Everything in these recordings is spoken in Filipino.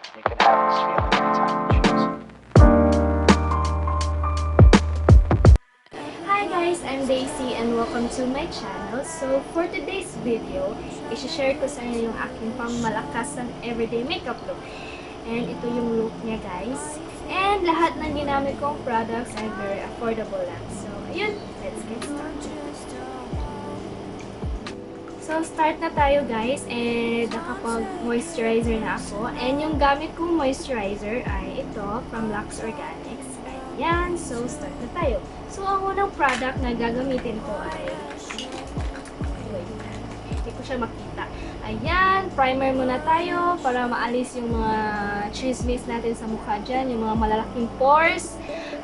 You can have this feeling anytime you choose. Hi guys, I'm Daisy and welcome to my channel. So for today's video, i-share ko sa inyo yung aking pangmalakas ng everyday makeup look. And ito yung look niya guys. And lahat ng ginamit kong products ay very affordable lang. So ayun, let's get started. So start na tayo guys, and nakapag-moisturizer na ako. And yung gamit kong moisturizer ay ito from Lux Organics. Ayan, so start na tayo. So ang unang product na gagamitin ko ay, wait, hindi ko siya makita. Ayan, primer muna tayo para maalis yung mga chismis natin sa mukha dyan, yung mga malalaking pores.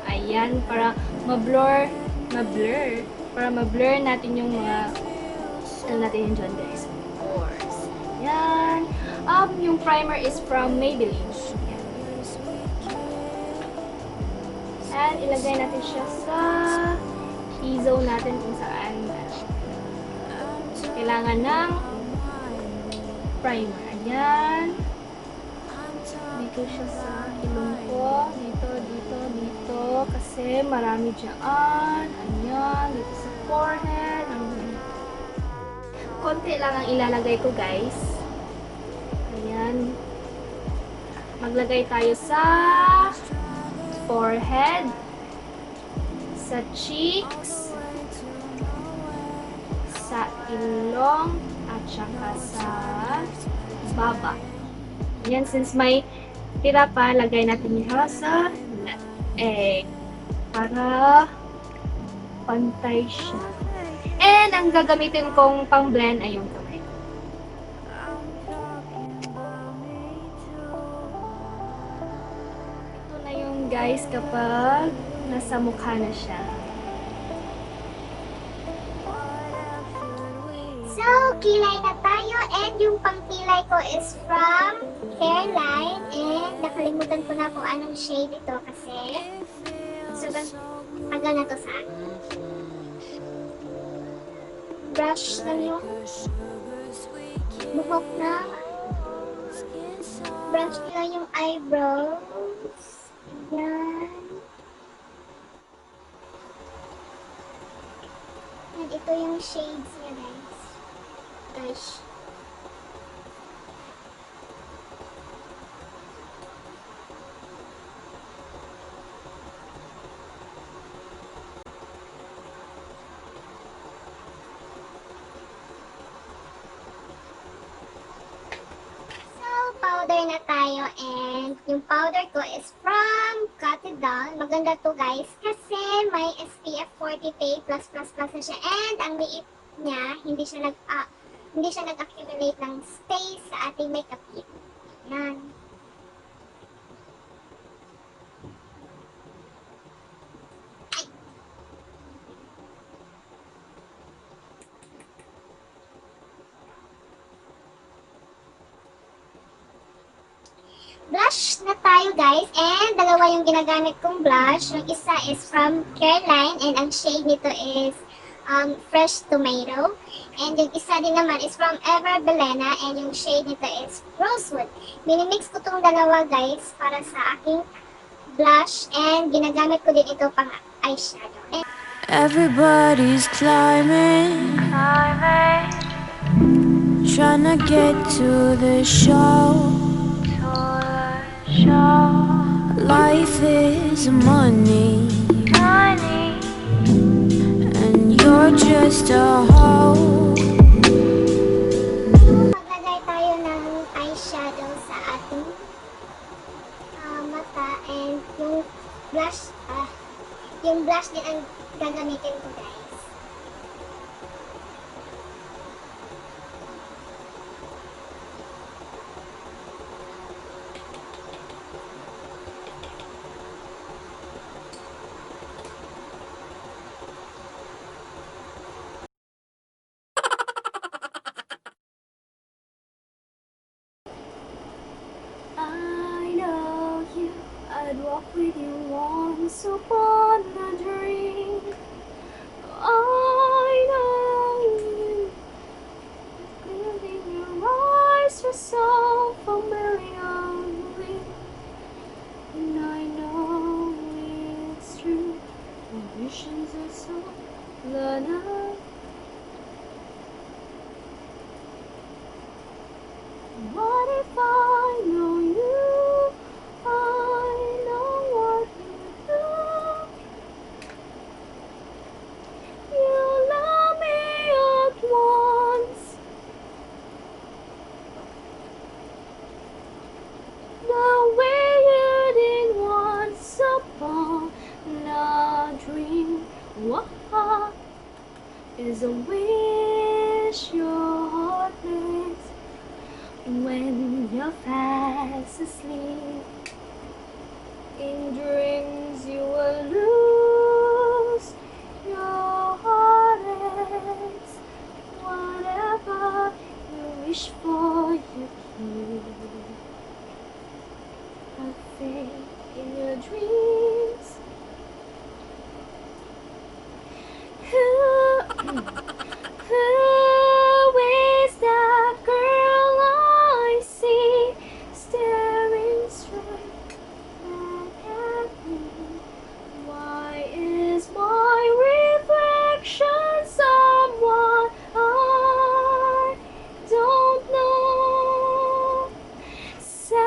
Ayan, para ma-blur natin yung mga natin yun dyan guys, of course. Yan. Yung primer is from Maybelline. Yan. And ilagay natin siya sa T-zone natin kung saan kailangan ng primer. Ayan. Dito siya sa ilong ko. Dito. Kasi marami dyan. Ayan. Dito sa forehead. Konti lang ang ilalagay ko guys. Ayan. Maglagay tayo sa forehead, sa cheeks, sa ilong, at saka sa baba. Ayan, since may tira pa, lagay natin siya sa para pantay siya. And ang gagamitin kong pang-blend ay yung kamay. Ito na yung guys kapag nasa mukha na siya. So, kilay na tayo, and yung pangkilay ko is from Hairline, and nakalimutan ko na kung anong shade ito kasi sobrang tagal na to sa akin. Brush lang yung buhok na. Brush lang yung eyebrows. Ayan. And ito yung shades niya guys. Gosh. Powder na tayo, and yung powder ko is from Cotidal. Maganda to guys kasi may SPF 40 plus na siya, and ang liit niya, hindi siya nag-accumulate ng space sa ating makeup kit. Yan. Blush na tayo guys, and dalawa yung ginagamit kong blush. Yung isa is from Careline, and ang shade nito is Fresh Tomato. And yung isa din naman is from Ever Belena, and yung shade nito is Rosewood. Minimix ko tong dalawa guys para sa aking blush, and ginagamit ko din ito pang eyeshadow. Everybody's climbing, trying to get to the show. Life is money, and you're just a hoe. Maglagay tayo ng eyeshadow sa ating mata, and yung blush din ang gagamitin ko guys. I'd walk with you once upon a dream. I know you. Clearly your eyes are so familiar. is a wish your heart makes when you're fast asleep. In dreams you will lose your heartaches. Whatever you wish for, you keep. Have faith in your dreams. Who is that girl I see staring straight back at me? Why is my reflection someone I don't know? Somehow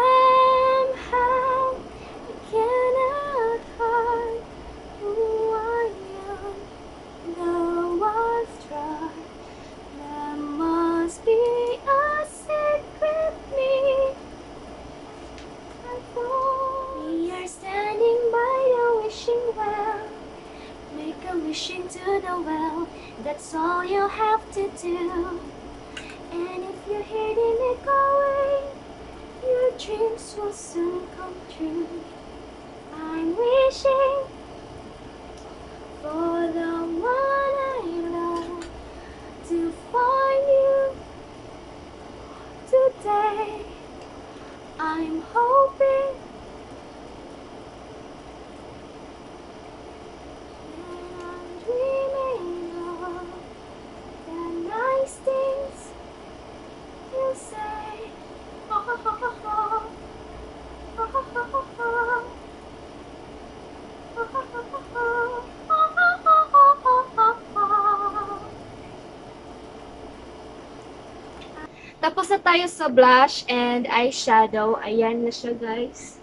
I cannot hide who I am. Though I've tried, there must be a secret me. I thought we are standing by the wishing well. Make a wish into the well. That's all you have to do. And if you're hitting it away, your dreams will soon come true. I'm wishing for the one I love to find you today. I'm hoping and I'm dreaming of the nice things you say. Ha ha ha ha ha. Ha ha ha ha ha. Ha ha ha ha ha. Tapos na tayo sa blush and eyeshadow. Ayan na siya, guys.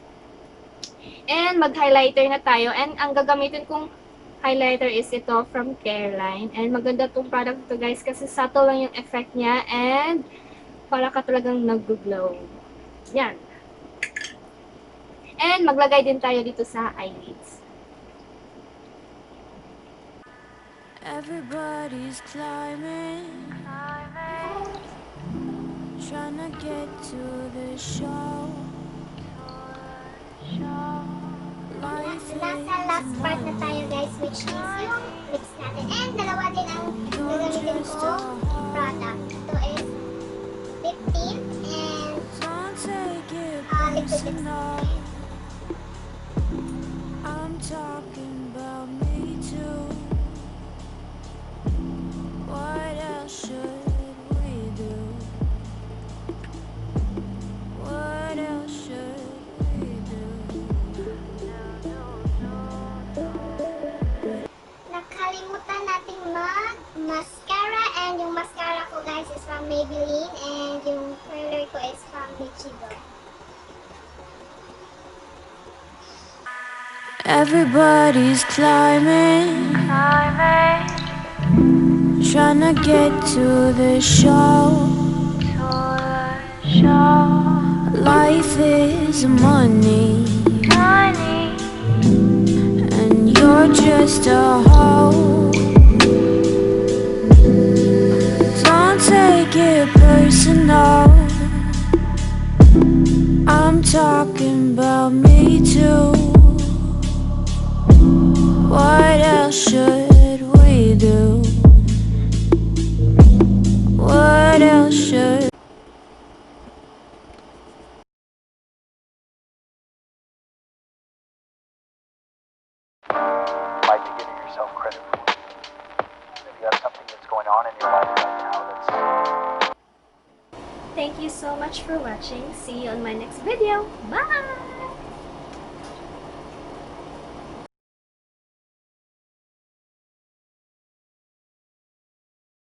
And mag-highlighter na tayo. And ang gagamitin kong highlighter is ito from Careline. And maganda tong product to, guys, kasi subtle lang yung effect niya. And para ka talagang nag-glow. Yan. And maglagay din tayo dito sa eyelids. Everybody's climbing, trying to get to the show. Nasa last part na tayo, guys, which is yung lips natin. And dalawa din ang gagamitin ko product. Ito is lip tint and liquid lipstick. I'm talking about me too. What else should we do? What else should we do? Nakalimutan nating mag-mascara, and yung mascara ko, guys, is from Maybelline, and yung curler ko is from Lichigo. Everybody's climbing, trying to get to the show. Life is money, and you're just a hoe. Don't take it personal. I'm talking about me too. What else should we do? What else should Might be giving yourself credit for it. Maybe you have something that's going on in your life right now that's... Thank you so much for watching. See you on my next video. Bye!